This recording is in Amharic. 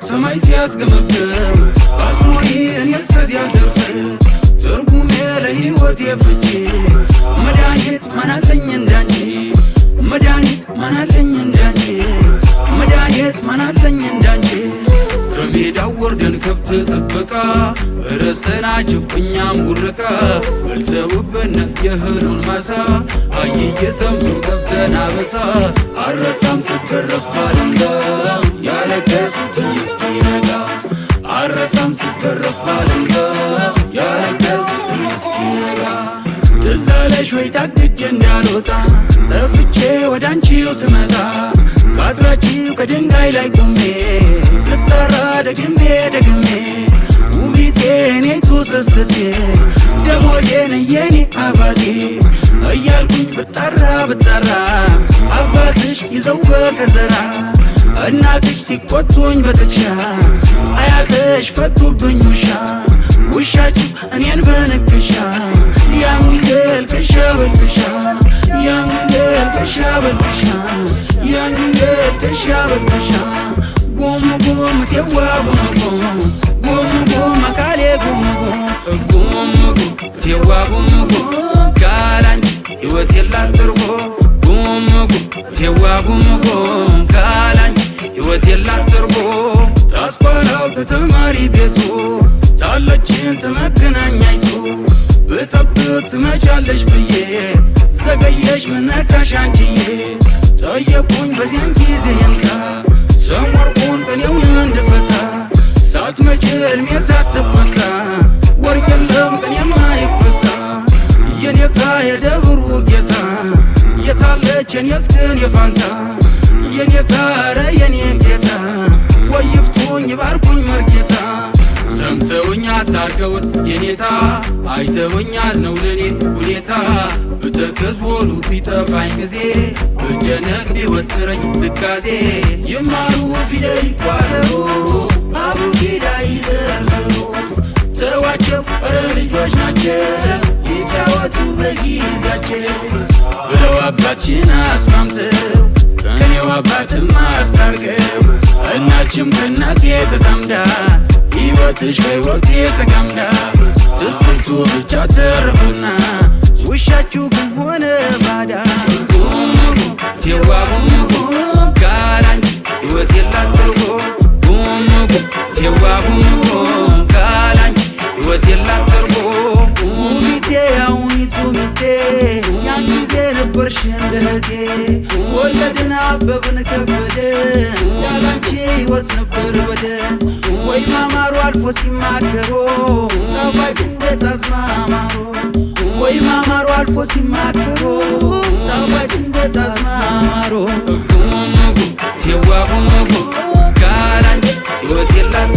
ሰማይ ሲያስገመግም አስሞይ እኔስ ከዚያ ደርሰ ትርጉሜ ለሕይወቴ ፍቺ መድኃኒት ማናለኝ እንዳንቺ መድኃኒት ማናለኝ እንዳንቺ መድኃኒት ማናለኝ እንዳንቺ ከሜዳው ወርደን ከብት ጥበቃ ረስተናችሁ እኛም ውርቃ በልተውብን የእህሉን ማሳ አየየ ሰምቶ ገብተን አበሳ አረሳም ስገረፍ ባለንጋ ያለገሱትን እስኪነጋ አረሳም ስገረፍ ባለንጋ ያለገሱትን እስኪነጋ ትዝ አለሽ ወይ ታግጄ እንዳልወጣ ጠፍቼ ወዳንቺው ስመጣ ካጥራችሁ ከድንጋይ ላይ ቆሜ ስጠራ ደግሜ ደግሜ ውቢቴ እኔቱ ስስቴ ደሞዜን የኔ አባቴ እያልኩኝ ብጠራ ብጠራ አባትሽ ይዘው በከዘራ እናትሽ ሲቆጡኝ በጥቻ አያትሽ ፈቱብኝ ውሻ ውሻችሁ እኔን በንክሻ ያን ጊዜ ልቅሻ በልቅሻ ያን ጊዜ ልቅሻ በልቅሻ ያን ጊዜ ልቅሻ በልቅሻ ጉም ጉም ቴዋ ጉም ጉም ጉም ጉም አካሌ ጉም ጉም ጉም ጉም ቴዋ ጉም ጉም ካላንቺ ሕይወት የላት ትርጉም ጉም ጉም ቴዋ ጉም ጉም ካላንቺ ሕይወት የላት ትርጉም ታስኳላው ተተማሪ ቤቱ ታለችን ተመገናኛይቱ ብጠብቅ ትመጫለሽ ብዬ ዘገየሽ ምነካሽ አንቺዬ ጠየቁኝ በዚያን ጊዜ የንታ ሰሞርኩን ቀኔውን እንድፈታ ሳትመጪ ዕልሜ ሳትፈታ ወርቅ የለም ቀን የማይፈታ የኔታ የደብሩ ጌታ የታለች የኔስ ግን የፋንታ የኔታ ኧረ የኔም ጌታ ወይፍቱኝ ይባርኩኝ መርጌታ ሰምተውኝ አስታርቀውን የኔታ አይተውኝ አዝነው ለኔ ሁኔታ ብተከዝ ወሉ ቢጠፋኝ ጊዜ ብጨነቅ ቢወጥረኝ ትካዜ ይማሩ ፊደል ይቋጠሩ አቡጊዳ ይዘርዝሩ ተዋቸው ኧረ ልጆች ናቸው ይጫወቱ በጊዜያቸው ብለው አባትሽን አስማምተው ከኔው አባትም አስታርቀው እናችም ከእናቴ ተዛምዳ ሕይወትሽ ከሕይወቴ ተጋምዳ ትስብቱ ብቻ ተረፉና ውሻችሁ ግን ሆነ ባዳ ጉም ጉም ቴዋ ጉም ጉም ካላንቺ ሕይወት የላት ትርጉም ጉም ጉም ቴዋ ጉም ጉም ካላንቺ ሕይወት የላት ትርጉም ውቢቴ ያውኒቱ ሚስቴ ያን ጊዜ ነበርሽ እንደ እህቴ ወለድን አበብን ከበደ ያላንቺ ሕይወት ነበር በደን ወይ ማማሩ አልፎ ሲማከሮ ጣፋጭ እንዴት አዝማማሮ ወይ ማማሩ አልፎ ሲማከሮ ጣፋጭ እንዴት አዝማማሮ ጉም ጉም ቴዋ ጉም ጉም ካላንቺ ሕይወት የላት